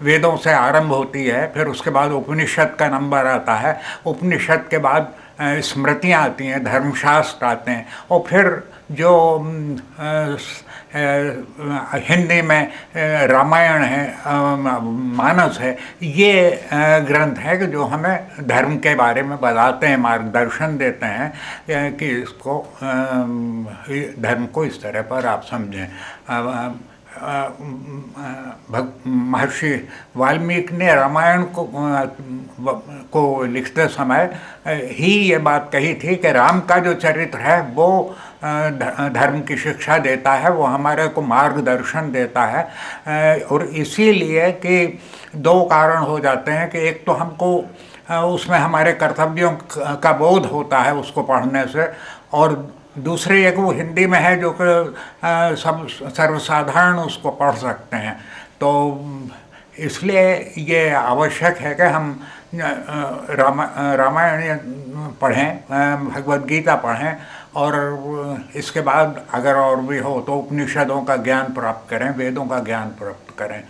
वेदों से आरंभ होती है, फिर उसके बाद उपनिषद का नंबर आता है, उपनिषद के बाद स्मृतियाँ आती हैं, धर्मशास्त्र आते हैं, और फिर जो हिंदी में रामायण है, मानस है, ये ग्रंथ है कि जो हमें धर्म के बारे में बताते हैं, मार्गदर्शन देते हैं कि इसको धर्म को इस तरह पर आप समझें। महर्षि वाल्मीकि ने रामायण को लिखते समय ही ये बात कही थी कि राम का जो चरित्र है वो धर्म की शिक्षा देता है, वो हमारे को मार्गदर्शन देता है। और इसीलिए कि दो कारण हो जाते हैं कि एक तो हमको उसमें हमारे कर्तव्यों का बोध होता है उसको पढ़ने से, और दूसरी एक वो हिंदी में है जो कि सब सर्वसाधारण उसको पढ़ सकते हैं। तो इसलिए ये आवश्यक है कि हम रामायण पढ़ें, भगवद गीता पढ़ें, और इसके बाद अगर और भी हो तो उपनिषदों का ज्ञान प्राप्त करें, वेदों का ज्ञान प्राप्त करें।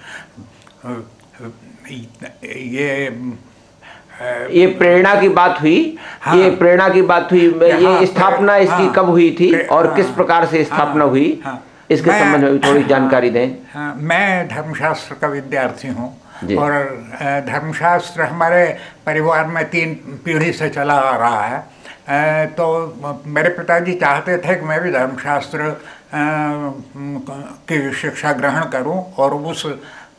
ये प्रेरणा की बात हुई। हाँ, ये प्रेरणा की बात हुई। ये स्थापना इसकी कब हुई थी और किस प्रकार से स्थापना हुई, इसके संबंध में भी थोड़ी जानकारी दें। मैं धर्मशास्त्र का विद्यार्थी हूँ, और धर्मशास्त्र हमारे परिवार में 3 पीढ़ी से चला आ रहा है। तो मेरे पिताजी चाहते थे कि मैं भी धर्मशास्त्र की शिक्षा ग्रहण करूं, और उस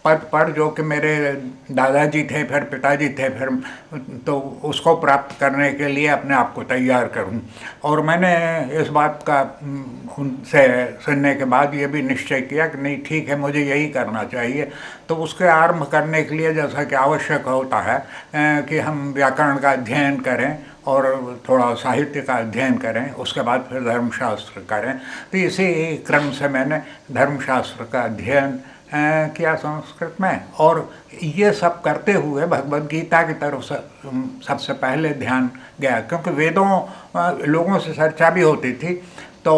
पद पर जो कि मेरे दादाजी थे, फिर पिताजी थे, फिर तो उसको प्राप्त करने के लिए अपने आप को तैयार करूं। और मैंने इस बात का उनसे सुनने के बाद ये भी निश्चय किया कि नहीं, ठीक है, मुझे यही करना चाहिए। तो उसके आरंभ करने के लिए जैसा कि आवश्यक होता है कि हम व्याकरण का अध्ययन करें और थोड़ा साहित्य का अध्ययन करें, उसके बाद फिर धर्मशास्त्र करें। तो इसी क्रम से मैंने धर्मशास्त्र का अध्ययन किया संस्कृत में, और ये सब करते हुए भगवद गीता की तरफ से सबसे पहले ध्यान गया, क्योंकि वेदों लोगों से चर्चा भी होती थी। तो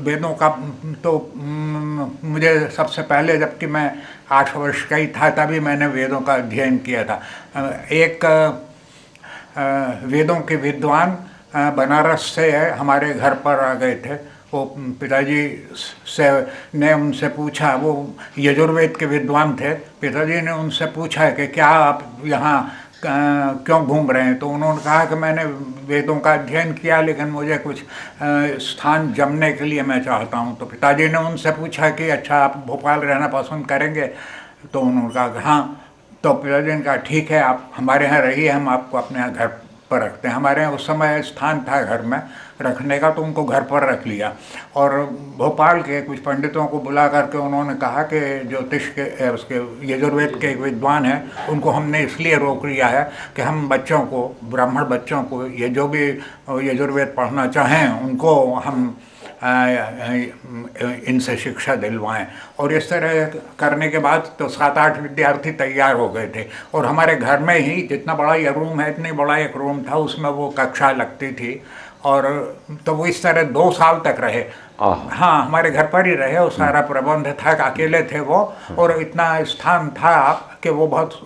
वेदों का तो मुझे सबसे पहले, जबकि मैं 8 वर्ष का ही था, तभी मैंने वेदों का अध्ययन किया था। एक वेदों के विद्वान बनारस से हमारे घर पर आ गए थे। वो पिताजी ने उनसे पूछा, वो यजुर्वेद के विद्वान थे, पिताजी ने उनसे पूछा कि क्या आप यहाँ क्यों घूम रहे हैं। तो उन्होंने कहा कि मैंने वेदों का अध्ययन किया, लेकिन मुझे कुछ स्थान जमने के लिए मैं चाहता हूँ। तो पिताजी ने उनसे पूछा कि अच्छा, आप भोपाल रहना पसंद करेंगे? तो उन्होंने कहा कि हाँ। तो पिताजी ने कहा ठीक है, आप हमारे यहाँ रहिए, हम आपको अपने यहाँ घर पर रखते हैं। हमारे यहाँ उस समय स्थान था घर में रखने का, तो उनको घर पर रख लिया। और भोपाल के कुछ पंडितों को बुला करके उन्होंने कहा कि ज्योतिष के उसके यजुर्वेद के एक विद्वान हैं, उनको हमने इसलिए रोक लिया है कि हम बच्चों को, ब्राह्मण बच्चों को, ये जो भी यजुर्वेद पढ़ना चाहें उनको हम इनसे शिक्षा दिलवाएं। और इस तरह करने के बाद तो 7-8 विद्यार्थी तैयार हो गए थे, और हमारे घर में ही जितना बड़ा ये रूम है, इतनी बड़ा एक रूम था, उसमें वो कक्षा लगती थी। और तो वो इस तरह 2 साल तक रहे। हाँ, हमारे घर पर ही रहे, और सारा प्रबंध था, अकेले थे वो, और इतना स्थान था कि वो बहुत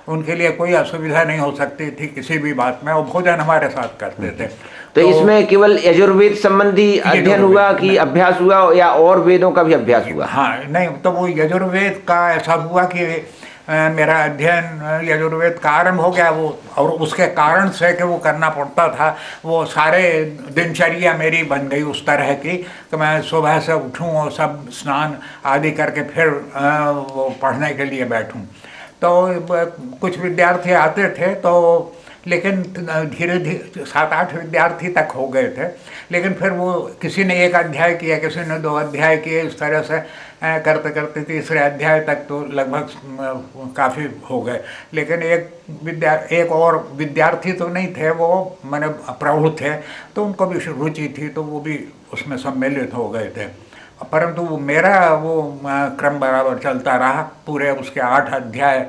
उनके लिए कोई असुविधा नहीं हो सकती थी किसी भी बात में, और भोजन हमारे साथ करते थे। तो इसमें केवल यजुर्वेद संबंधी अध्ययन हुआ कि अभ्यास हुआ, या और वेदों का भी अभ्यास हुआ? हाँ, नहीं, तो वो यजुर्वेद का ऐसा हुआ कि मेरा अध्ययन यजुर्वेद का आरंभ हो गया वो, और उसके कारण से कि वो करना पड़ता था, वो सारे दिनचर्या मेरी बन गई उस तरह की कि मैं सुबह से उठूं और सब स्नान आदि करके फिर वो पढ़ने के लिए बैठूं। तो कुछ विद्यार्थी आते थे, तो लेकिन धीरे धीरे 7-8 विद्यार्थी तक हो गए थे, लेकिन फिर वो किसी ने 1 अध्याय किया, किसी ने 2 अध्याय किए, इस तरह से करते करते 3रे अध्याय तक तो लगभग काफ़ी हो गए। लेकिन एक और विद्यार्थी तो नहीं थे, वो मैंने प्रौढ़ थे, तो उनको भी रुचि थी, तो वो भी उसमें सम्मिलित हो गए थे। परंतु मेरा वो क्रम बराबर चलता रहा, पूरे उसके 8 अध्याय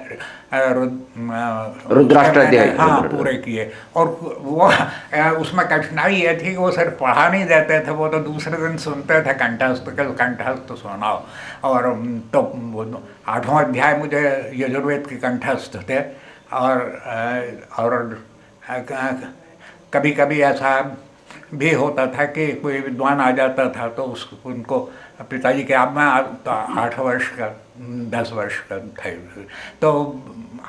रुद्राष्टाध्याय हाँ पूरे किए। और वो उसमें कठिनाई ये थी कि वो सिर्फ पढ़ा नहीं देते थे, वो तो दूसरे दिन सुनते थे कंठस्थ के, कंठस्थ सुनाओ। और तो वो 8वां अध्याय मुझे यजुर्वेद के कंठस्थ थे। और कभी कभी ऐसा भी होता था कि कोई विद्वान आ जाता था तो उनको पिताजी के, अब मैं 8 वर्ष का 10 वर्ष का था, तो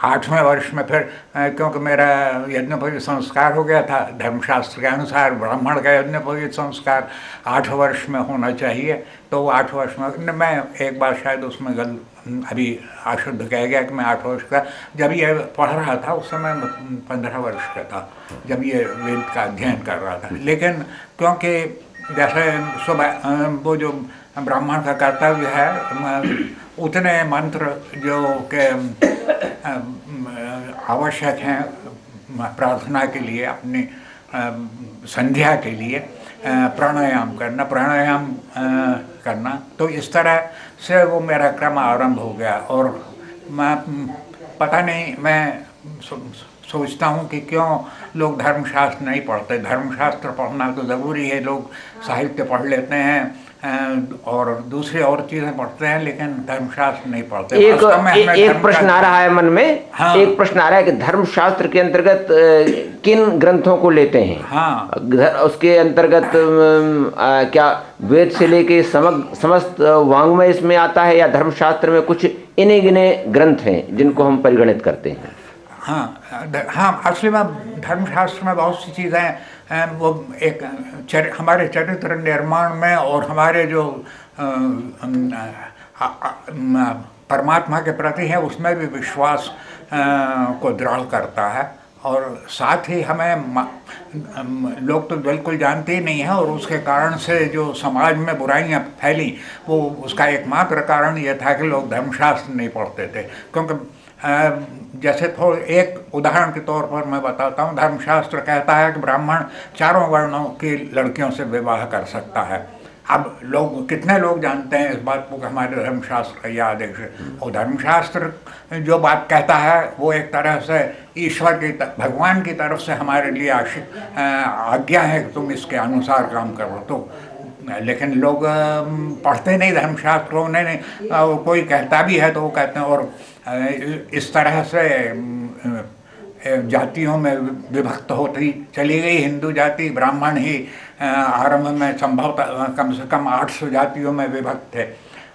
8वें वर्ष में फिर क्योंकि मेरा यज्ञोपवीत संस्कार हो गया था धर्मशास्त्र के अनुसार, ब्राह्मण का यज्ञोपवीत संस्कार 8 वर्ष में होना चाहिए, तो 8 वर्ष में मैं एक बार शायद उसमें अभी अशुद्ध कह गया कि मैं 8 वर्ष का, जब ये पढ़ रहा था उस समय 15 वर्ष का था जब ये वेद का अध्ययन कर रहा था। लेकिन क्योंकि जैसे सुबह वो जो ब्राह्मण का कर्तव्य है, उतने मंत्र जो के आवश्यक हैं प्रार्थना के लिए, अपनी संध्या के लिए प्राणायाम करना, तो इस तरह से वो मेरा क्रम आरंभ हो गया। और मैं पता नहीं, मैं सोचता हूँ कि क्यों लोग धर्मशास्त्र नहीं पढ़ते। धर्मशास्त्र पढ़ना तो ज़रूरी है, लोग साहित्य पढ़ लेते हैं और दूसरी और चीज़ें पढ़ते हैं, लेकिन धर्मशास्त्र नहीं पढ़ते। एक प्रश्न आ रहा है मन में, हाँ, एक प्रश्न आ रहा है कि धर्मशास्त्र के अंतर्गत किन ग्रंथों को लेते हैं? हाँ, उसके अंतर्गत क्या वेद से लेके समस्त वाङ्मय इसमें आता है, या धर्मशास्त्र में कुछ इन्हीं गिने ग्रंथ हैं जिनको हम परिगणित करते हैं? हाँ, असली में धर्मशास्त्र में बहुत सी चीज़ें वो एक हमारे चरित्र निर्माण में और हमारे जो परमात्मा के प्रति है उसमें भी विश्वास को दृढ़ करता है। और साथ ही हमें लोग तो बिल्कुल जानते ही नहीं है, और उसके कारण से जो समाज में बुराइयां फैली, वो उसका एकमात्र कारण ये था कि लोग धर्मशास्त्र नहीं पढ़ते थे। क्योंकि जैसे थोड़ा एक उदाहरण के तौर पर मैं बताता हूँ, धर्मशास्त्र कहता है कि ब्राह्मण 4 वर्णों की लड़कियों से विवाह कर सकता है। अब कितने लोग जानते हैं इस बात को कि हमारे धर्मशास्त्र का यह आदेश है। और धर्मशास्त्र जो बात कहता है वो एक तरह से ईश्वर की, भगवान की तरफ से हमारे लिए आज्ञा है कि तुम इसके अनुसार काम करो। तो लेकिन लोग पढ़ते नहीं धर्मशास्त्र, उन्हें नहीं, कोई कहता भी है तो वो कहते हैं। और इस तरह से जातियों में विभक्त होती चली गई हिंदू जाति। ब्राह्मण ही आरंभ में संभवतः कम से कम 800 जातियों में विभक्त थे,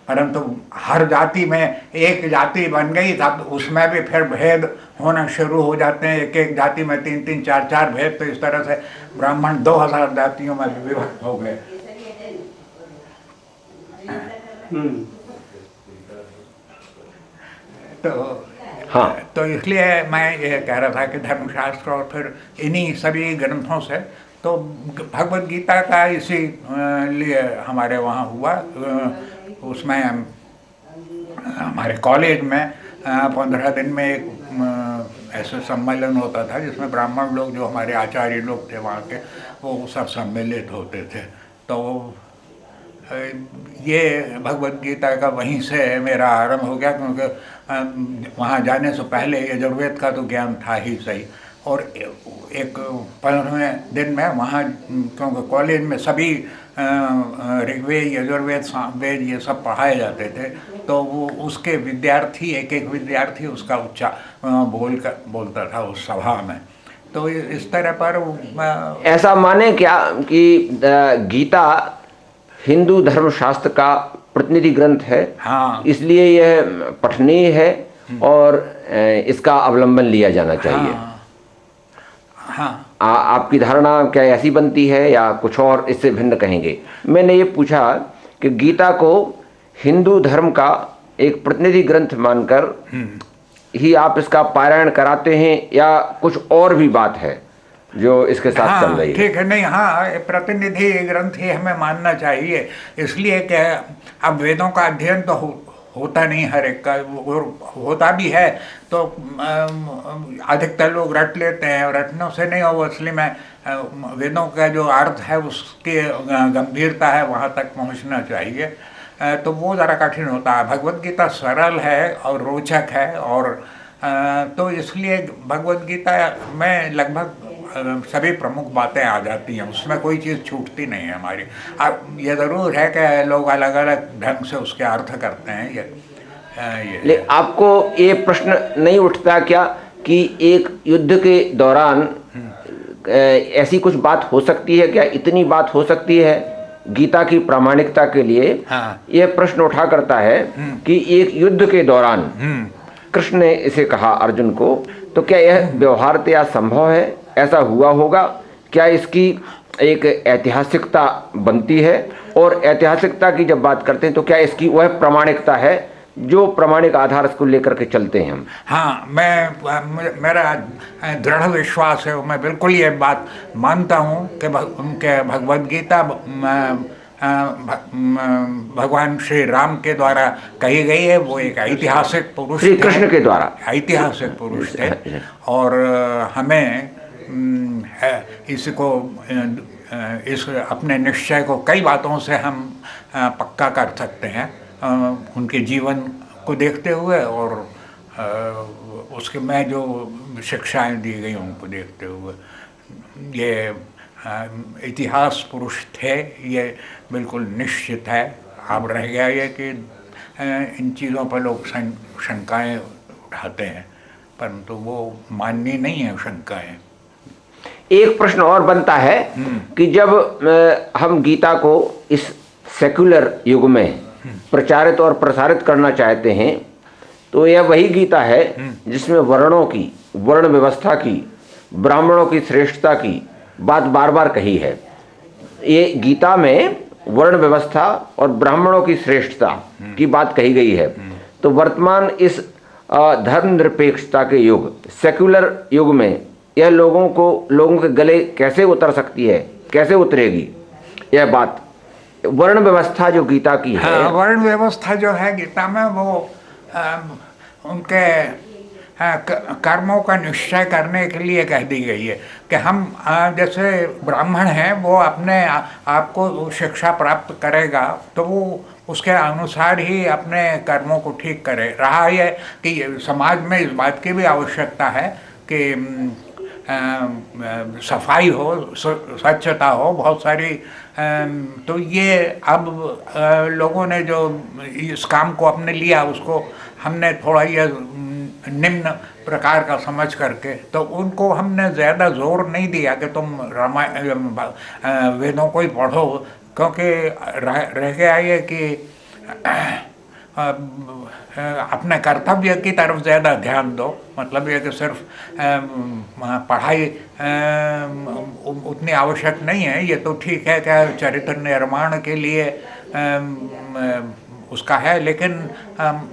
परंतु हर जाति में एक जाति बन गई, तब उसमें भी फिर भेद होना शुरू हो जाते हैं। एक एक जाति में 3-3, 4-4 भेद। तो इस तरह से ब्राह्मण 2000 जातियों में विभक्त हो गए। तो हाँ, तो इसलिए मैं ये कह रहा था कि धर्मशास्त्र और फिर इन्हीं सभी ग्रंथों से, तो भगवद गीता का इसी लिए हमारे वहाँ हुआ। उसमें हमारे कॉलेज में 15 दिन में एक ऐसे सम्मेलन होता था जिसमें ब्राह्मण लोग, जो हमारे आचार्य लोग थे वहाँ के, वो सब सम्मिलित होते थे। तो ये भगवद गीता का वहीं से मेरा आरंभ हो गया, क्योंकि वहाँ जाने से पहले यजुर्वेद का तो ज्ञान था ही सही। और एक 15वें दिन में वहाँ, क्योंकि कॉलेज में सभी ऋग्वेद, यजुर्वेद, सामवेद ये सब पढ़ाए जाते थे, तो वो उसके विद्यार्थी, एक एक विद्यार्थी उसका बोलता था उस सभा में। तो इस तरह पर ऐसा माने क्या कि गीता हिंदू धर्मशास्त्र का प्रतिनिधि ग्रंथ है? हाँ, इसलिए यह पठनीय है और इसका अवलंबन लिया जाना चाहिए। हाँ। आपकी धारणा क्या ऐसी बनती है या कुछ और इससे भिन्न कहेंगे? मैंने ये पूछा कि गीता को हिंदू धर्म का एक प्रतिनिधि ग्रंथ मानकर ही आप इसका पारायण कराते हैं, या कुछ और भी बात है जो इसके साथ चल रही है? ठीक है, नहीं, हाँ, प्रतिनिधि ग्रंथ ही हमें मानना चाहिए, इसलिए कि अब वेदों का अध्ययन तो होता नहीं हर एक का, होता भी है तो अधिकतर लोग रट लेते हैं, और रटने से नहीं हो, असली में वेदों का जो अर्थ है उसकी गंभीरता है वहाँ तक पहुँचना चाहिए। तो वो ज़रा कठिन होता है। भगवद गीता सरल है और रोचक है, और तो इसलिए भगवद गीता में लगभग सभी प्रमुख बातें आ जाती हैं, उसमें कोई चीज़ छूटती नहीं है हमारी। अब ये ज़रूर है कि लोग अलग अलग ढंग से उसके अर्थ करते हैं। ये आपको ये प्रश्न नहीं उठता क्या कि एक युद्ध के दौरान ऐसी कुछ बात हो सकती है क्या, इतनी बात हो सकती है गीता की प्रामाणिकता के लिए? हाँ। यह प्रश्न उठा करता है कि एक युद्ध के दौरान कृष्ण ने इसे कहा अर्जुन को, तो क्या यह व्यवहारतया संभव है? ऐसा हुआ होगा क्या? इसकी एक ऐतिहासिकता बनती है, और ऐतिहासिकता की जब बात करते हैं तो क्या इसकी वह प्रामाणिकता है जो प्रामाणिक आधार को लेकर के चलते हैं हम? हाँ, मेरा दृढ़ विश्वास है, मैं बिल्कुल ये बात मानता हूँ कि उनके भगवद गीता भगवान श्री राम के द्वारा कही गई है। वो एक ऐतिहासिक पुरुष, श्री कृष्ण के द्वारा ऐतिहासिक पुरुष थे, और हमें इसको इस अपने निश्चय को कई बातों से हम पक्का कर सकते हैं, उनके जीवन को देखते हुए और उसके में जो शिक्षाएं दी गई उनको देखते हुए। ये इतिहास पुरुष थे, ये बिल्कुल निश्चित है। अब रह गया ये कि इन चीज़ों पर लोग शंकाएं उठाते हैं, परंतु वो माननी नहीं है शंकाएं। एक प्रश्न और बनता है कि जब हम गीता को इस सेक्युलर युग में प्रचारित और प्रसारित करना चाहते हैं, तो यह वही गीता है जिसमें वर्णों की, वर्ण व्यवस्था की, ब्राह्मणों की श्रेष्ठता की बात बार बार कही है। ये गीता में वर्ण व्यवस्था और ब्राह्मणों की श्रेष्ठता की बात कही गई है। तो वर्तमान इस धर्मनिरपेक्षता के युग, सेक्युलर युग में यह लोगों के गले कैसे उतर सकती है, कैसे उतरेगी यह बात? वर्ण व्यवस्था जो गीता की है, हाँ, वर्ण व्यवस्था जो है गीता में, वो उनके कर्मों का निश्चय करने के लिए कह दी गई है कि हम जैसे ब्राह्मण हैं, वो अपने आप को शिक्षा प्राप्त करेगा तो वो उसके अनुसार ही अपने कर्मों को ठीक करे। रहा है कि समाज में इस बात की भी आवश्यकता है कि सफाई हो, स्वच्छता हो, बहुत सारी। तो ये अब लोगों ने जो इस काम को अपने लिया, उसको हमने थोड़ा ये निम्न प्रकार का समझ करके, तो उनको हमने ज़्यादा जोर नहीं दिया कि तुम वेदों को ही पढ़ो, क्योंकि रह गया ये कि अपने कर्तव्य की तरफ ज़्यादा ध्यान दो। मतलब ये कि सिर्फ पढ़ाई उतनी आवश्यक नहीं है, ये तो ठीक है क्या चरित्र निर्माण के लिए उसका है, लेकिन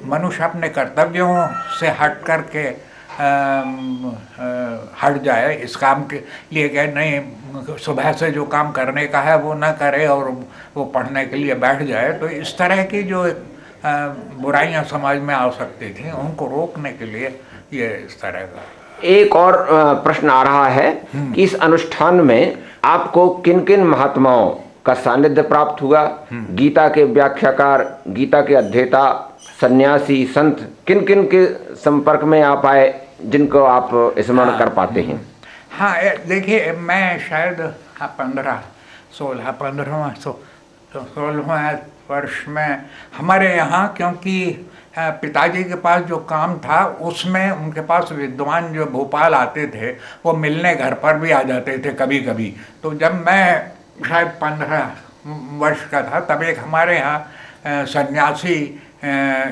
मनुष्य अपने कर्तव्यों से हट करके हट जाए इस काम के लिए क्या नहीं, सुबह से जो काम करने का है वो ना करे और वो पढ़ने के लिए बैठ जाए। तो इस तरह की जो बुराइयां समाज में आ सकती थी, उनको रोकने के लिए ये इस तरह का। एक और प्रश्न आ रहा है कि इस अनुष्ठान में आपको किन किन महात्माओं का सानिध्य प्राप्त हुआ? गीता के व्याख्याकार, गीता के अध्येता, सन्यासी, संत, किन किन के संपर्क में आप आए जिनको आप स्मरण कर पाते हैं? हाँ, देखिए, मैं शायद 16वां वर्ष में हमारे यहाँ, क्योंकि पिताजी के पास जो काम था उसमें उनके पास विद्वान जो भोपाल आते थे वो मिलने घर पर भी आ जाते थे कभी कभी। तो जब मैं शायद 15 वर्ष का था, तब एक हमारे यहाँ सन्यासी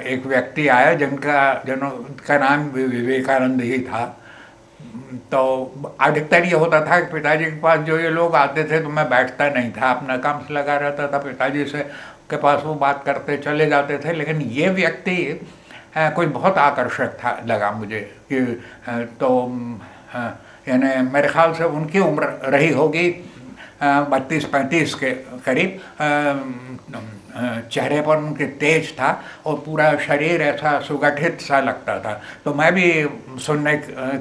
एक व्यक्ति आया जिनका नाम विवेकानंद ही था। तो अधिकतर ये होता था कि पिताजी के पास जो ये लोग आते थे तो मैं बैठता नहीं था, अपना काम से लगा रहता था, पिताजी से के पास वो बात करते चले जाते थे। लेकिन ये व्यक्ति कोई बहुत आकर्षक था लगा मुझे कि तो यानी मेरे ख्याल से उनकी उम्र रही होगी 32-35 के करीब। चेहरे पर उनके तेज था और पूरा शरीर ऐसा सुगठित सा लगता था। तो मैं भी सुनने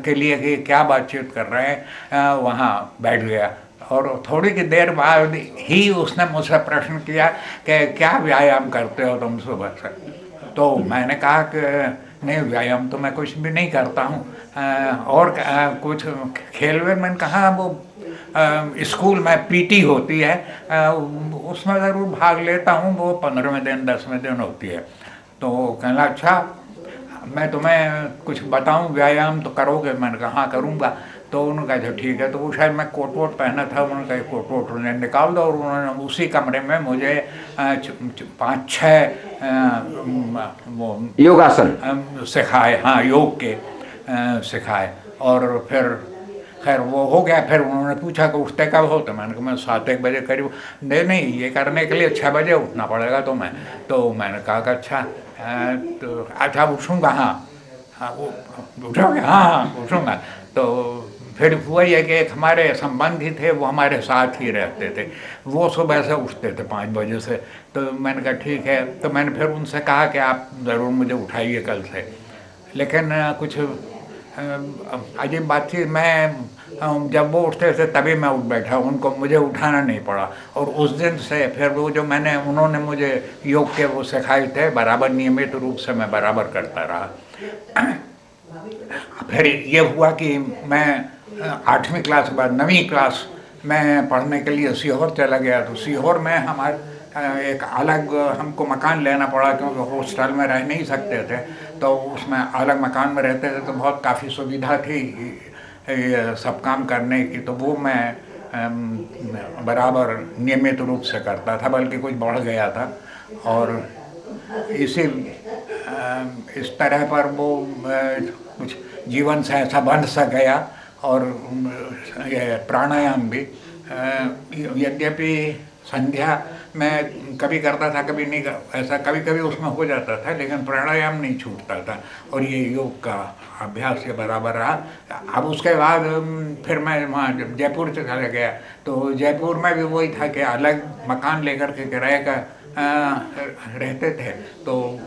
के लिए कि क्या बातचीत कर रहे हैं वहाँ बैठ गया। और थोड़ी की देर बाद ही उसने मुझसे प्रश्न किया कि क्या व्यायाम करते हो तुम सुबह से। तो मैंने कहा कि नहीं, व्यायाम तो मैं कुछ भी नहीं करता हूँ, और कुछ खेल में। मैंने कहा वो स्कूल में पीटी होती है, उसमें ज़रूर भाग लेता हूँ, वो 15वें दिन 10वें दिन होती है। तो कहना अच्छा, मैं तुम्हें कुछ बताऊं, व्यायाम तो करोगे? मैंने कहा हाँ करूँगा। तो उन्होंने कहा अच्छा ठीक है। तो वो शायद मैं कोट वोट पहना था, उन्होंने कहा कोट वोट उन्होंने निकाल दो, और उन्होंने उसी कमरे में मुझे 5-6 वो योगासन सिखाए, हाँ योग के सिखाए। और फिर खैर वो हो गया। फिर उन्होंने पूछा कि उठते कब हो? तो मैंने कहा मैं 7-1 बजे करीब। नहीं, ये करने के लिए 6 बजे उठना पड़ेगा तुम्हें। तो मैंने कहा कि अच्छा, तो अच्छा उठूँगा, हाँ वो उठोगे? हाँ उठूँगा। तो फिर हुआ ये कि एक हमारे संबंधी थे, वो हमारे साथ ही रहते थे, वो सुबह से उठते थे 5 बजे से। तो मैंने कहा ठीक है। तो मैंने फिर उनसे कहा कि आप ज़रूर मुझे उठाइए कल से। लेकिन कुछ अजीब बात थी, मैं जब वो उठते थे तभी मैं उठ बैठा, उनको मुझे उठाना नहीं पड़ा। और उस दिन से फिर वो जो उन्होंने मुझे योग के वो सिखाए थे, बराबर नियमित रूप से मैं बराबर करता रहा। फिर ये हुआ कि मैं 8वीं क्लास के बाद 9वीं क्लास में पढ़ने के लिए सीहोर चला गया। तो सीहोर में हमारे एक अलग हमको मकान लेना पड़ा, क्योंकि हॉस्टल में रह नहीं सकते थे। तो उसमें अलग मकान में रहते थे, तो बहुत काफ़ी सुविधा थी ये सब काम करने की। तो वो मैं बराबर नियमित रूप से करता था, बल्कि कुछ बढ़ गया था। और इस तरह पर वो कुछ जीवन से ऐसा बन सा गया। और ये प्राणायाम भी, यद्यपि संध्या में कभी करता था, कभी नहीं, ऐसा कभी कभी उसमें हो जाता था, लेकिन प्राणायाम नहीं छूटता था। और ये योग का अभ्यास के बराबर रहा। अब उसके बाद फिर मैं वहाँ जयपुर से चला गया। तो जयपुर में भी वही था कि अलग मकान लेकर के किराए का रहते थे। तो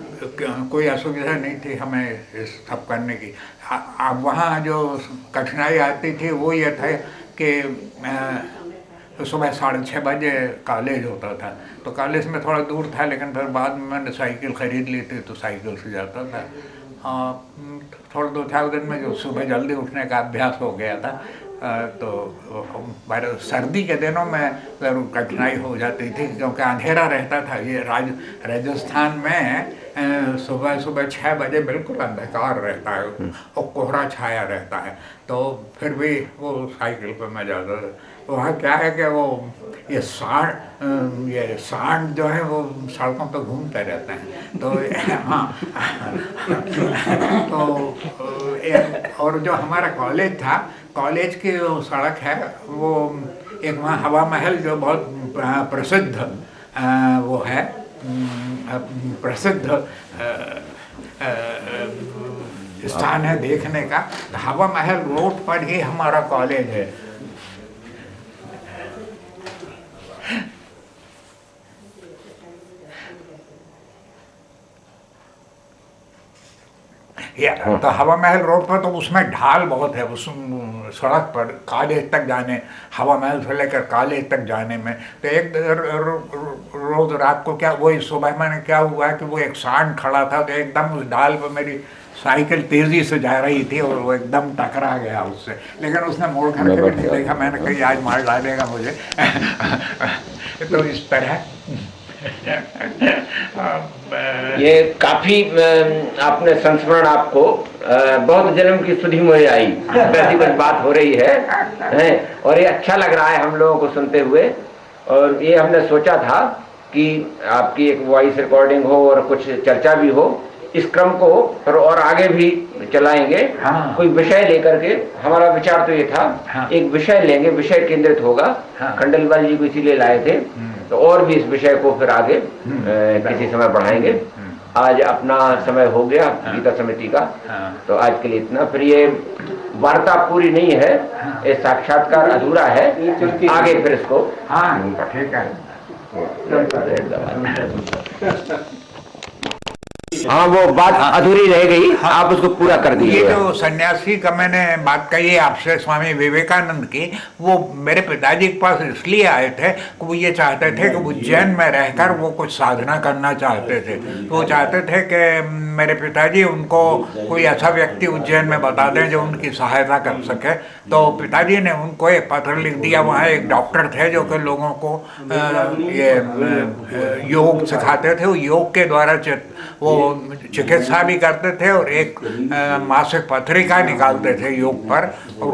कोई असुविधा नहीं थी हमें इस सब करने की। अब वहाँ जो कठिनाई आती थी वो ये था कि सुबह 6:30 बजे कॉलेज होता था। तो कॉलेज में थोड़ा दूर था, लेकिन फिर बाद में मैंने साइकिल ख़रीद ली थी, तो साइकिल से जाता था। थोड़ा 2-4 दिन में जो सुबह जल्दी उठने का अभ्यास हो गया था। तो सर्दी के दिनों में ज़रूर कठिनाई हो जाती थी, क्योंकि अंधेरा रहता था। ये राजस्थान में सुबह 6 बजे बिल्कुल अंधकार रहता है और कोहरा छाया रहता है। तो फिर भी वो साइकिल पर मैं जाता था। वहाँ क्या है कि वो ये सांड जो है वो सड़कों पर घूमते रहते हैं। तो हाँ तो और जो हमारा कॉलेज था, कॉलेज की जो सड़क है वो एक वहाँ हवा महल जो बहुत प्रसिद्ध वो है, प्रसिद्ध स्थान है देखने का। हवा महल रोड पर ही हमारा कॉलेज है। तो हवा महल रोड पर, तो उसमें ढाल बहुत है उस सड़क पर कॉलेज तक जाने, हवा महल से लेकर कॉलेज तक जाने में। तो एक रोज रात को क्या, वही सुबह मैंने क्या हुआ कि वो एक सांड खड़ा था, तो एकदम उस ढाल पर मेरी साइकिल तेजी से जा रही थी और वो एकदम टकरा गया उससे। लेकिन उसने मोड़ करके भी नहीं देखा। मैंने कही आज मार डालेगा मुझे। तो इस तरह ये काफी आपने संस्मरण, आपको बहुत जन्म की सुधि मुझे आई, वैसी कुछ बात हो रही है और ये अच्छा लग रहा है हम लोगों को सुनते हुए। और ये हमने सोचा था कि आपकी एक वॉइस रिकॉर्डिंग हो और कुछ चर्चा भी हो। इस क्रम को फिर और आगे भी चलाएंगे। हाँ। कोई विषय लेकर के, हमारा विचार तो ये था। हाँ। एक विषय लेंगे, विषय केंद्रित होगा। हाँ। खंडेलवाल जी को इसीलिए लाए थे। तो और भी इस विषय को फिर आगे किसी समय बढ़ाएंगे। आज अपना समय हो गया गीता समिति का। तो आज के लिए इतना। फिर ये वार्ता पूरी नहीं है, ये साक्षात्कार अधूरा है, आगे फिर इसको। ठीक है। हाँ, वो बात अधूरी रह गई। हाँ, आप उसको पूरा कर दीजिए। ये जो सन्यासी का मैंने बात कही है आपसे स्वामी विवेकानंद की, वो मेरे पिताजी के पास इसलिए आए थे कि वो ये चाहते थे कि उज्जैन में रहकर वो कुछ साधना करना चाहते थे। वो चाहते थे कि मेरे पिताजी उनको कोई ऐसा व्यक्ति उज्जैन में बता दें जो उनकी सहायता कर सके। तो पिताजी ने उनको एक पत्र लिख दिया। वहाँ एक डॉक्टर थे जो कि लोगों को ये योग सिखाते थे। वो योग के द्वारा वो चिकित्सा भी करते थे और एक मासिक पत्रिका निकालते थे योग पर, और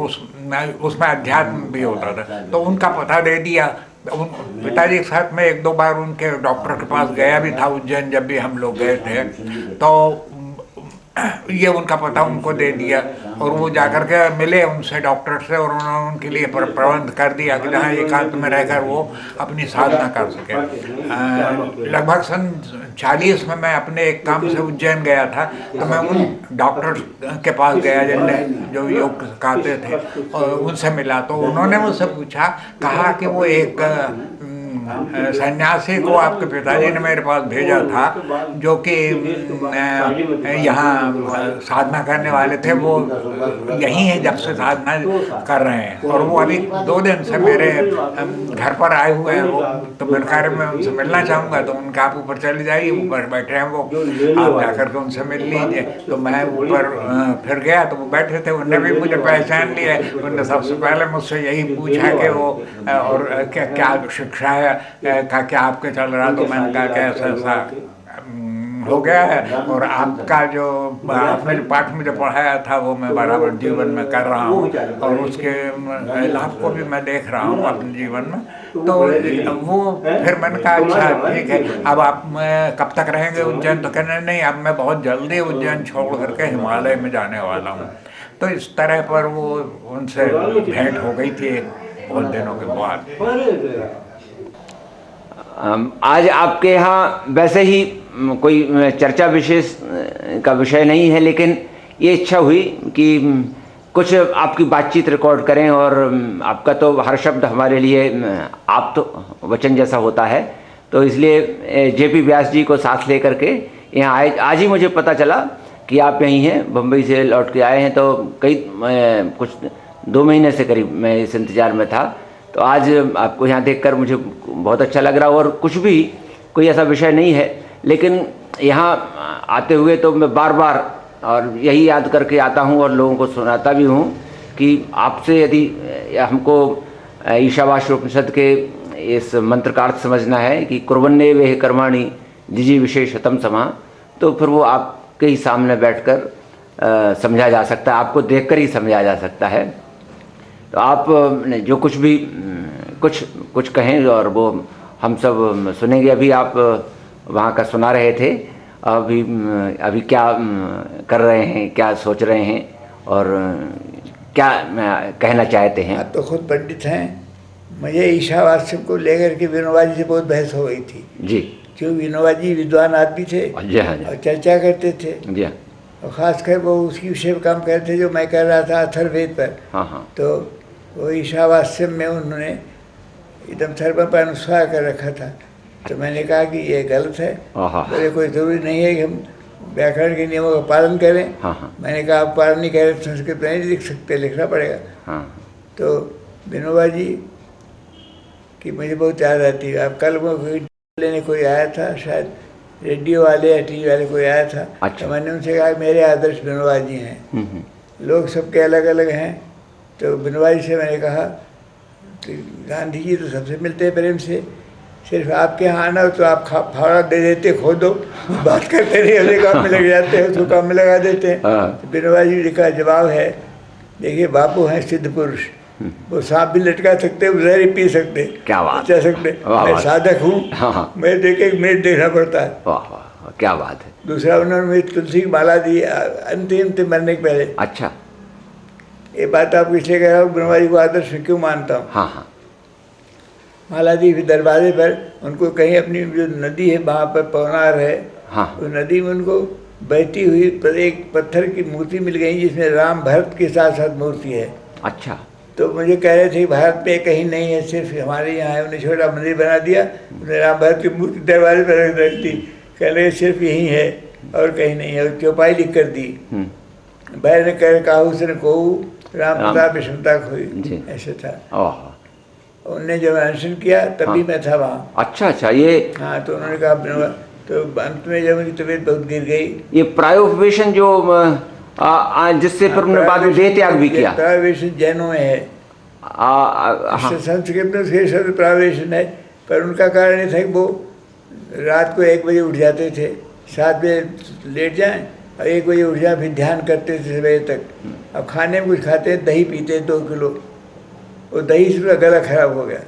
उसमें अध्यात्म भी होता था। तो उनका पता दे दिया। पिताजी के साथ में 1-2 बार उनके डॉक्टर के पास गया भी था उज्जैन, जब भी हम लोग गए थे। तो ये उनका पता उनको दे दिया और वो जाकर के मिले उनसे, डॉक्टर से, और उन्होंने उनके लिए प्रबंध कर दिया कि जहाँ एकांत में रहकर वो अपनी साधना कर सके। लगभग सन 40 में मैं अपने एक काम से उज्जैन गया था। तो मैं उन डॉक्टर के पास गया जिनने जो योग सिखाते थे और उनसे मिला। तो उन्होंने मुझसे पूछा, कहा कि वो एक सन्यासी को आपके पिताजी ने मेरे पास भेजा था जो कि यहाँ साधना करने वाले थे। वो यहीं है जब से साधना कर रहे हैं, और वो अभी 2 दिन से मेरे घर पर आए हुए हैं। वो तो मेरे कार्य में उनसे मिलना चाहूँगा। तो उनके आप ऊपर चले जाइए, ऊपर बैठे हैं वो, आप जाकर के उनसे मिल लीजिए। तो मैं ऊपर फिर गया तो वो बैठे थे। उन्होंने भी मुझे पहचान लिया। उन्होंने सबसे पहले मुझसे यही पूछा कि वो और क्या शिक्षा है का क्या आपके चल रहा। तो मैंने कहा कि ऐसा हो गया है, और आपका जो आपने जो पाठ मुझे पढ़ाया था वो मैं बराबर जीवन में कर रहा हूँ, और उसके लाभ को भी मैं देख रहा हूँ अपने जीवन में। तो वो फिर मैंने कहा अच्छा ठीक है, अब आप कब तक रहेंगे उज्जैन? तो कहने नहीं, अब मैं बहुत जल्दी उज्जैन छोड़ करके हिमालय में जाने वाला हूँ। तो इस तरह पर वो उनसे भेंट हो गई थी बहुत दिनों के बाद। आज आपके यहाँ वैसे ही कोई चर्चा विशेष का विषय नहीं है, लेकिन ये इच्छा हुई कि कुछ आपकी बातचीत रिकॉर्ड करें। और आपका तो हर शब्द हमारे लिए आप तो वचन जैसा होता है, तो इसलिए जेपी व्यास जी को साथ लेकर के यहाँ आए। आज ही मुझे पता चला कि आप यहीं हैं, बम्बई से लौट के आए हैं। तो कुछ 2 महीने से करीब मैं इस इंतज़ार में था। तो आज आपको यहाँ देखकर मुझे बहुत अच्छा लग रहा। और कुछ भी कोई ऐसा विषय नहीं है, लेकिन यहाँ आते हुए तो मैं बार बार और यही याद करके आता हूँ और लोगों को सुनाता भी हूँ कि आपसे यदि हमको ईशावास्य उपनिषद के इस मंत्र का अर्थ समझना है कि कुर्वन्ने वे कर्माणि जिजी विशेषतम समा, तो फिर वो आपके ही सामने बैठकर समझा जा सकता है, आपको देखकर ही समझा जा सकता है। तो आप जो कुछ भी कुछ कहें और वो हम सब सुनेंगे। अभी आप वहाँ का सुना रहे थे, अभी क्या कर रहे हैं, क्या सोच रहे हैं और क्या कहना चाहते हैं? आप तो खुद पंडित हैं। मुझे ईशावास्य को लेकर के विनोबा जी से बहुत बहस हो गई थी जी, जो विनोबा जी विद्वान आदमी थे जी हाँ, और चर्चा करते थे जी हाँ। और ख़ासकर वो उसकी विषय पर काम करते थे जो मैं कर रहा था अथर्ववेद पर। हाँ हाँ। तो वो ईशावास्य में उन्होंने एकदम सर्व पर अनुसार कर रखा था। तो मैंने कहा कि ये गलत है, बोले कोई ज़रूरी नहीं है कि हम व्याकरण के नियमों का पालन करें। हाँ। मैंने कहा आप पालन नहीं करें तो संस्कृत में नहीं लिख सकते, लिखना पड़ेगा। हाँ। तो विनोबा जी की मुझे बहुत याद आती है। अब कल वो लेने कोई आया था, शायद रेडियो वाले या टीवी वाले कोई आया था। अच्छा। तो मैंने उनसे कहा मेरे आदर्श विनोबा जी हैं। लोग सबके अलग अलग हैं। तो विनोबा जी से मैंने कहा कि गांधी जी तो सबसे मिलते हैं प्रेम से, सिर्फ आपके यहाँ आना हो तो आप फावड़ा दे देते, खो दो, बात करते नहीं, अगले काम में लग जाते हैं, उसको काम में लगा देते हैं। तो विनोबा जी का जवाब है, देखिए बापू हैं सिद्ध पुरुष, वो सांप भी लटका सकते, जहर ही पी सकते, क्या बात, बचा सकते। मैं साधक हूँ। हाँ। मैं देखे 1 मिनट देखना पड़ता है। वाह वाह, क्या बात है। दूसरा उन्होंने मुझे तुलसी की माला दी अंतिम मरने के पहले। अच्छा। ये बात आपको इसलिए कह रहा हूँ, विनोबा जी को आदर्श क्यों मानता हूँ। हाँ। माला दी फिर दरवाजे पर उनको कहीं अपनी जो नदी है वहाँ पर पवनार है। हाँ। उस नदी में उनको बहती हुई एक पत्थर की मूर्ति मिल गई जिसमें राम भरत के साथ साथ मूर्ति है। अच्छा। तो मुझे कह रहे थे भारत में कहीं नहीं है, सिर्फ हमारे यहाँ है। उन्हें छोटा मंदिर बना दिया, उन्हें राम भरत की मूर्ति दरवाजे पर रख दी, कह रहे सिर्फ यही है। और कहीं नहीं है। चौपाई लिख कर दी, बैर ने कह काहू से कहू राम प्रताप विषमता खोई, ऐसे था। उनने जब अनशन किया तभी मैं था वहाँ। अच्छा, ये हाँ, तो उन्होंने कहा, तो अंत में जब उनकी तबीयत बहुत गिर गई, ये प्रायोपवेशन जो जिससे फिर उन्होंने बाद में देह त्याग भी किया, प्रायोपवेशन जैनों में है, संस्कृत में उसके शब्द प्रायोपवेशन है, पर उनका कारण ये था कि वो रात को 1 बजे उठ जाते थे, 7 बजे लेट जाएं और 1 बजे उठ जाएं, फिर ध्यान करते थे बजे तक। अब खाने में कुछ खाते, दही पीते 2 किलो, वो दही से उनका गला खराब हो गया।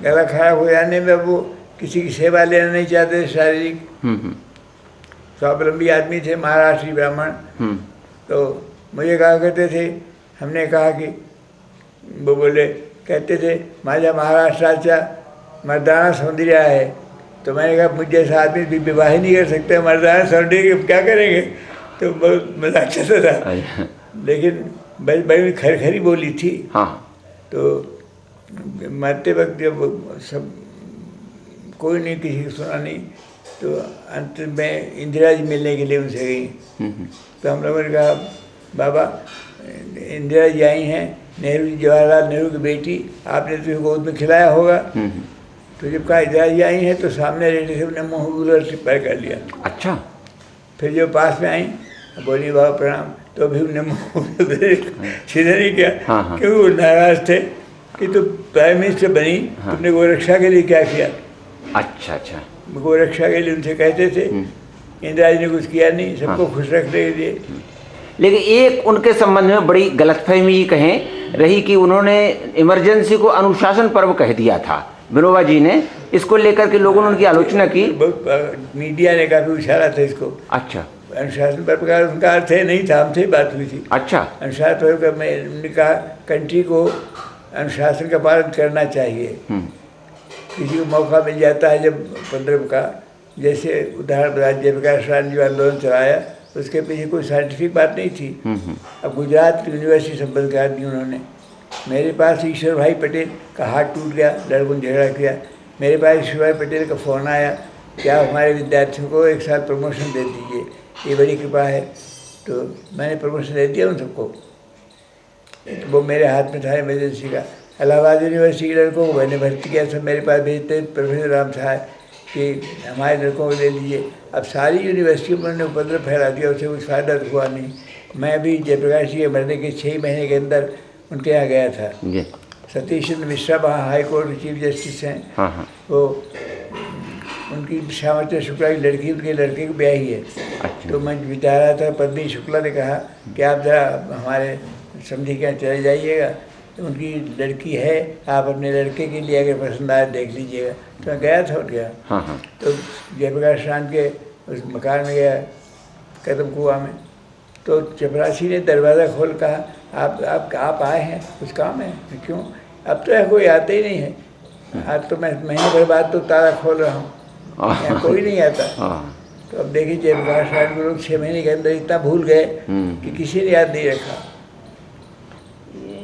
गला खराब हो जाने में वो किसी की सेवा लेना नहीं चाहते, शारीरिक स्वावलंबी आदमी थे, महाराष्ट्री ब्राह्मण। तो मुझे कहा करते थे, हमने कहा कि वो बोले, कहते थे माझा महाराष्ट्राचा मर्दाना सौंदर्य है, तो मैंने कहा मुझे जैसा आदमी भी विवाह ही नहीं कर सकते, मर्दाना सौंदर्य क्या करेंगे, तो बहुत मजाक चलता था। लेकिन बड़ी खरी बोली थी। तो मरते वक्त जब सब कोई नहीं, किसी को सुना नहीं, तो अंत में इंदिरा जी मिलने के लिए उनसे गई। तो हम लोगों ने कहा, बाबा इंदिरा जी आई हैं, नेहरू जी, जवाहरलाल नेहरू की बेटी, आपने तो गोद में खिलाया होगा। तो जब कहा इंदिरा जी आई हैं, तो सामने रहने से उन्हें मुँह गुलर से पैर कर लिया। अच्छा। फिर जब पास में आई, बोली बाबा प्रणाम, तो भी उन्हें मुँह सीधा नहीं किया, क्योंकि वो नाराज थे कि तो प्राइम मिनिस्टर बनी, तुमने गोरक्षा के लिए क्या किया। अच्छा। गोरक्षा के लिए उनसे कहते थे, इंदिरा जी ने कुछ किया नहीं, सबको खुश रखने के लिए। लेकिन एक उनके संबंध में बड़ी गलतफहमी कहें रही कि उन्होंने इमरजेंसी को अनुशासन पर्व कह दिया था, विनोबा जी ने। इसको लेकर के लोगों ने उनकी आलोचना की, मीडिया ने काफी उछाला था इसको। अच्छा। अनुशासन पर्व का उनका अर्थ है नहीं था, हमसे बात हुई थी। अच्छा। अनुशासन पर्व का मैंने कहा, कंट्री को अनुशासन का पालन करना चाहिए। किसी को मौका मिल जाता है जब 15 का, जैसे उदाहरण जयप्रकाश नारायण जो आंदोलन चलाया, उसके पीछे कोई साइंटिफिक बात नहीं थी। अब गुजरात यूनिवर्सिटी संबंध कर दी उन्होंने। मेरे पास ईश्वर भाई पटेल का हाथ टूट गया, लड़कों ने झगड़ा किया, मेरे पास ईश्वर भाई पटेल का फ़ोन आया कि आप हमारे विद्यार्थियों को 1 साल प्रमोशन दे दीजिए, ये बड़ी कृपा है। तो मैंने प्रमोशन दे दिया उन सबको। तो वो मेरे हाथ में था इमरजेंसी का। इलाहाबाद यूनिवर्सिटी के लड़कों को मैंने भर्ती किया, सब मेरे पास भेजते, प्रोफेसर राम साहब कि हमारे लड़कों को ले लीजिए। अब सारी यूनिवर्सिटियों में उन्होंने उपद्रव फैला दिया, उससे कुछ फ़ायदा हुआ नहीं। मैं भी जयप्रकाश जी के मरने के 6 महीने के अंदर उनके यहाँ गया था। सतीश चंद्र मिश्रा वहाँ हाई कोर्ट के चीफ जस्टिस हैं, वो उनकी श्यामाचंद्र शुक्ला की लड़की उनके लड़के की ब्याही है। तो मैं विचार रहा था, पद्मी शुक्ला ने कहा कि आप जरा हमारे समझी के यहाँ चले जाइएगा, तो उनकी लड़की है, आप अपने लड़के के लिए अगर पसंद आए देख लीजिएगा। तो मैं गया था उनके यहाँ। तो जयप्रकाश नारायण के उस मकान में गया, कदम कुआं में, तो चपरासी ने दरवाज़ा खोल कहा, आप आए हैं, कुछ काम है? क्यों? अब तो कोई आता ही नहीं है, आज तो मैं महीने भर बाद तो ताला खोल रहा हूँ, यहाँ कोई नहीं आता। तो अब देखिए जयप्रकाश नारायण को लोग 6 महीने के अंदर इतना भूल गए कि किसी ने याद नहीं रखा।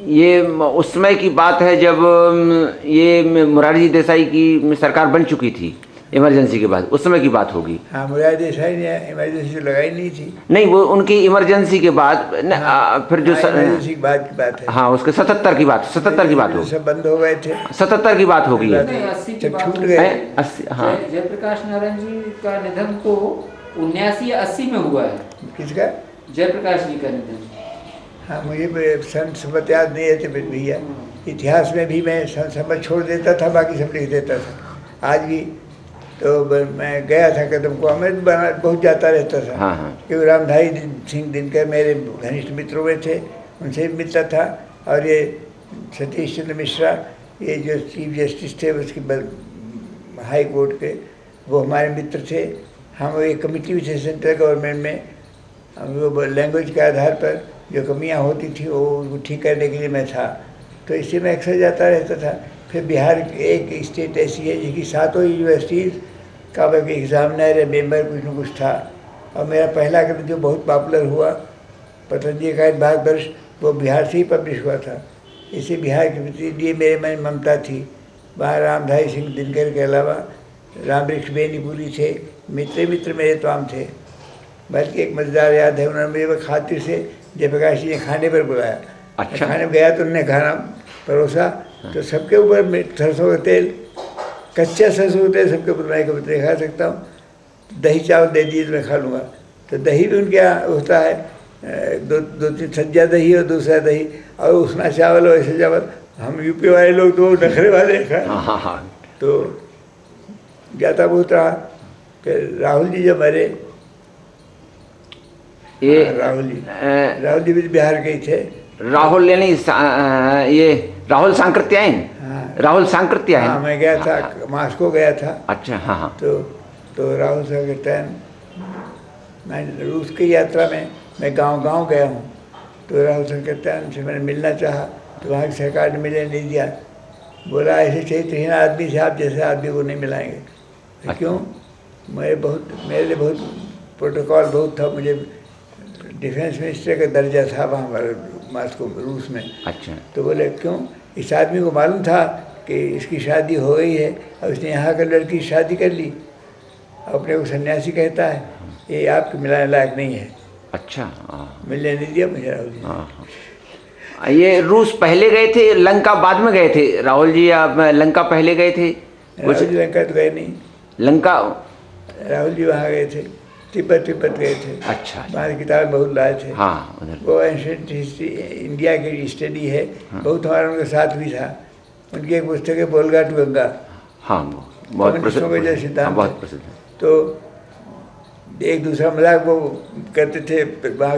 ये उस समय की बात है जब ये मोरारजी देसाई की सरकार बन चुकी थी, इमरजेंसी के बाद, उस समय की बात होगी। हाँ, मोरारजी देसाई ने इमरजेंसी लगाई नहीं थी। नहीं, वो उनकी इमरजेंसी के बाद फिर जो इमरजेंसी के बाद की बात है। हाँ, उसके 77 की बात, 77 की बात होगी। सब बंद हो गए थे, 77 की बात होगी, छूट गए। हाँ, जयप्रकाश नारायण जी का निधन तो 79 या 80 में हुआ है। किसका? जयप्रकाश जी का निधन। हाँ, मुझे सन संबत याद नहीं है भैया। इतिहास में भी मैं सन संबत छोड़ देता था, बाकी सब लिख देता था। आज भी तो मैं गया था कदम कुआं में, बहुत जाता रहता था। क्योंकि रामधारी सिंह दिनकर मेरे घनिष्ठ मित्रों में थे, उनसे भी मिलता था। और ये सतीश चंद्र मिश्रा, ये जो चीफ जस्टिस थे उसके हाई कोर्ट के, वो हमारे मित्र थे। हम एक कमेटी भी थे सेंट्रल गवर्नमेंट में, वो लैंग्वेज के आधार पर जो कमियां होती थी वो ठीक करने के लिए मैं था। तो इससे मैं अक्सर जाता रहता था। फिर बिहार एक स्टेट ऐसी है जिसकी 7 यूनिवर्सिटीज़ का एग्जामिनर या मेम्बर कुछ न कुछ था। और मेरा पहला ग्रंथ जो बहुत पॉपुलर हुआ, पतंजलि का भारतवर्ष, वो बिहार से ही पब्लिश हुआ था। इससे बिहार के प्रति लिए मेरे मन ममता थी। वहाँ रामधारी सिंह दिनकर के अलावा राम वृक्ष बेनीपुरी थे, मित्र मेरे तमाम थे। बल्कि एक मज़ेदार याद है, उन्होंने मुझे खातिर से जयप्रकाश जी ने खाने पर बुलाया। अच्छा। खाने पर गया तो उन्होंने खाना परोसा, तो सबके ऊपर सरसों का तेल, कच्चा सरसों का तेल सबके ऊपर, मैं कभी नहीं खा सकता हूँ। दही चावल दे दिए तो मैं खा लूँगा। तो दही भी उनके यहाँ होता है, दो तीन सज्जा दही और दूसरा दही, और उसना चावल और ऐसे चावल। हम यूपी वाले लोग तो नखरे वाले हैं। हाँ। तो जाता बहुत रहा। फिर राहुल जी जब मरे, ये राहुल जी भी बिहार के ही थे। राहुल यानी ये राहुल सांकृत्यायन। हाँ, राहुल सांकृत्यायन। हाँ, मैं गया था, मास्को गया था। अच्छा। हाँ। तो राहुल सांकृत्यायन, मैं रूस की यात्रा में मैं गांव गया हूँ। तो राहुल सांकृत्यायन से मैंने मिलना चाहा, तो वहाँ की सरकार ने मिलने नहीं दिया। बोला ऐसे चरित्रहीन आदमी से आप जैसे आदमी को नहीं मिलाएंगे। अच्छा। क्यों? मेरे लिए बहुत प्रोटोकॉल बहुत था। मुझे डिफेंस मिनिस्टर का दर्जा था वहाँ मास्को रूस में। अच्छा। तो बोले क्यों? इस आदमी को मालूम था कि इसकी शादी हो गई है, और उसने यहाँ का लड़की शादी कर ली, अपने को सन्यासी कहता है, ये आपके मिलाने लायक नहीं है। अच्छा। मिलने नहीं दिया मुझे राहुल जी। ये रूस पहले गए थे, लंका बाद में गए थे राहुल जी? आप लंका पहले गए थे? राहुल जी लंका तो गए नहीं। लंका राहुल जी वहाँ गए थे, तिब्बत गए थे। अच्छा। वहाँ की किताबें बहुत लाए थे। हाँ, उधर वो एंशिएंट हिस्ट्री इंडिया की स्टडी है। हाँ। बहुत हमारा उनके साथ भी था। उनकी एक पुस्तक है बोलगा टू गंगा। हाँ, बहुत प्रसिद्ध सिद्धांत, बहुत प्रसिद्ध। तो एक दूसरा मजाक वो करते थे वहाँ